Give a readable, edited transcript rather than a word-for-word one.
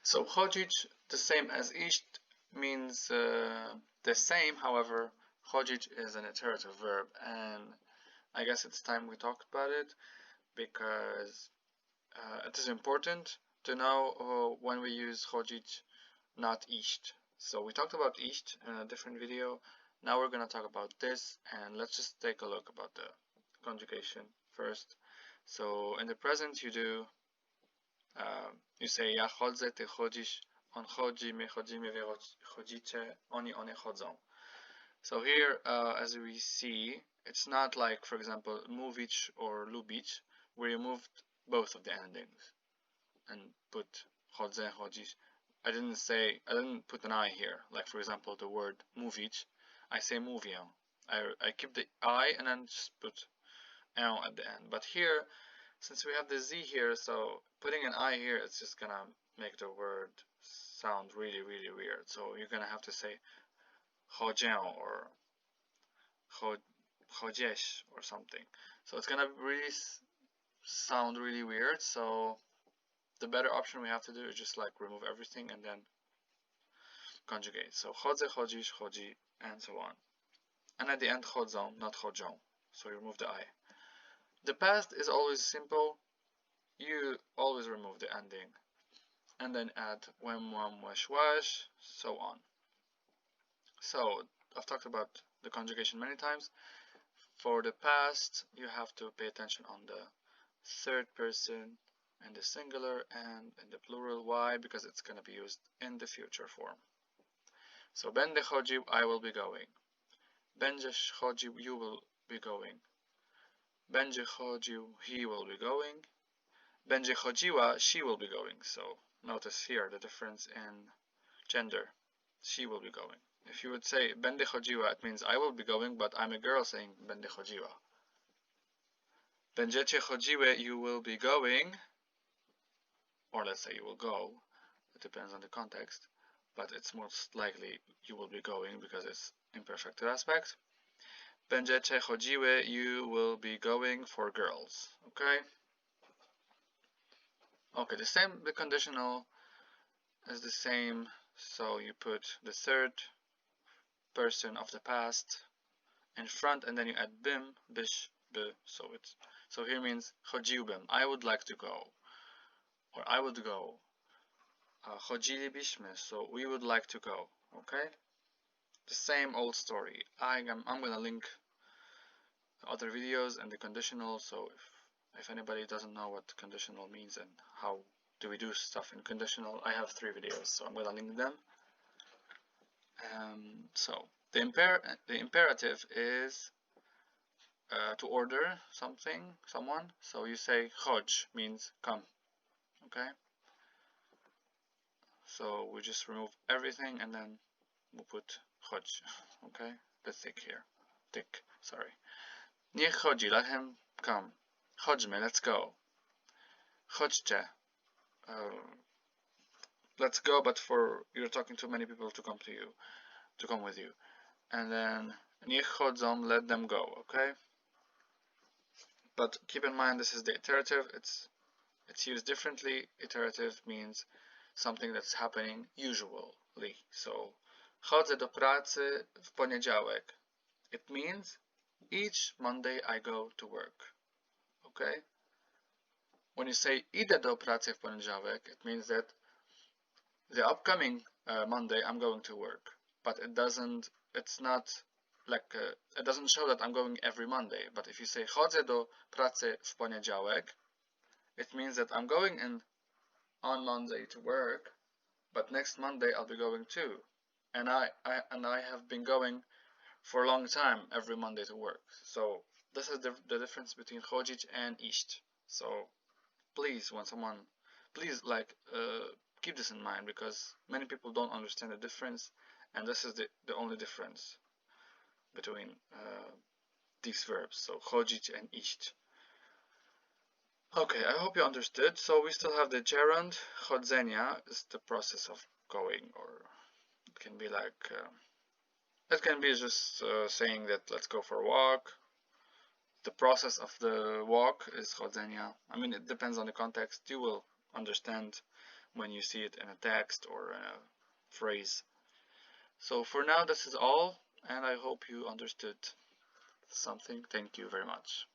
So chodzić, the same as iść, means the same. However, chodzić is an iterative verb, and I guess it's time we talked about it because it is important to know when we use chodzić, not iść. So we talked about iść in a different video. Now we're going to talk about this, and let's just take a look about the conjugation first. So in the present, you say ja chodzę, ty chodzisz, on chodzi, my chodzimy, wy chodzicie, one chodzą. So here, as we see, it's not like, for example, mówić or lubić, where you moved both of the endings and put chodzę, chodzisz. I didn't put an I here. Like, for example, the word mówić, I say mówię. I keep the I and then just put L at the end. But here, since we have the Z here, so putting an I here, it's just gonna make the word sound really, really weird. So you're gonna have to say chodzę or chodzisz or something. So it's gonna really sound really weird. So the better option we have to do is just like remove everything and then conjugate. So chodzę, chodzisz, chodzi, and so on. And at the end, chodzą, not chodzą. So you remove the I. The past is always simple. You always remove the ending. And then add when, wash, so on. So I've talked about the conjugation many times. For the past, you have to pay attention on the third person in the singular and in the plural. Why? Because it's going to be used in the future form. So będę chodził, I will be going. Będziesz chodził, you will be going. Będzie chodził, he will be going. Będzie chodziła, she will be going. So notice here the difference in gender. She will be going. If you would say będę chodziła, it means I will be going, but I'm a girl saying będę chodziła. Będziecie chodziły, you will be going. Or let's say you will go. It depends on the context. But it's most likely you will be going because it's imperfective aspect. Będziecie chodziły, you will be going for girls. Okay? Okay, the conditional is the same. So you put the third person of the past in front and then you add bym, byś, by. So here means chodziłbym, I would like to go. Or I would go. Chodzilibyśmy, so we would like to go. Okay? The same old story. I'm gonna link other videos and the conditional, so if anybody doesn't know what conditional means and how do we do stuff in conditional, I have 3 videos, so I'm gonna link them. So the imperative is to order someone. So you say chodź means come. Okay? So we just remove everything and then we'll put chodź. Okay? The thick, sorry. Niech chodzi, let him come. Chodźmy, let's go. Chodźcie. Let's go, but you're talking to many people to come with you. And then niech chodzą, let them go, okay? But keep in mind this is the iterative, it's used differently. Iterative means something that's happening usually. So chodzę do pracy w poniedziałek. It means each Monday I go to work. Okay? When you say idę do pracy w poniedziałek, it means that the upcoming Monday I'm going to work. But it doesn't show that I'm going every Monday. But if you say chodzę do pracy w poniedziałek, it means that I'm going on Monday to work, but next Monday I'll be going too. And I have been going for a long time every Monday to work. So this is the difference between chodzić and iść. So please, keep this in mind because many people don't understand the difference, and this is the only difference between these verbs. So chodzić and iść. Okay, I hope you understood. So we still have the gerund. Chodzenia is the process of going, or it can be like it can be just saying that let's go for a walk. The process of the walk is chodzenia. I mean, it depends on the context. You will understand when you see it in a text or a phrase. So for now, this is all, and I hope you understood something. Thank you very much.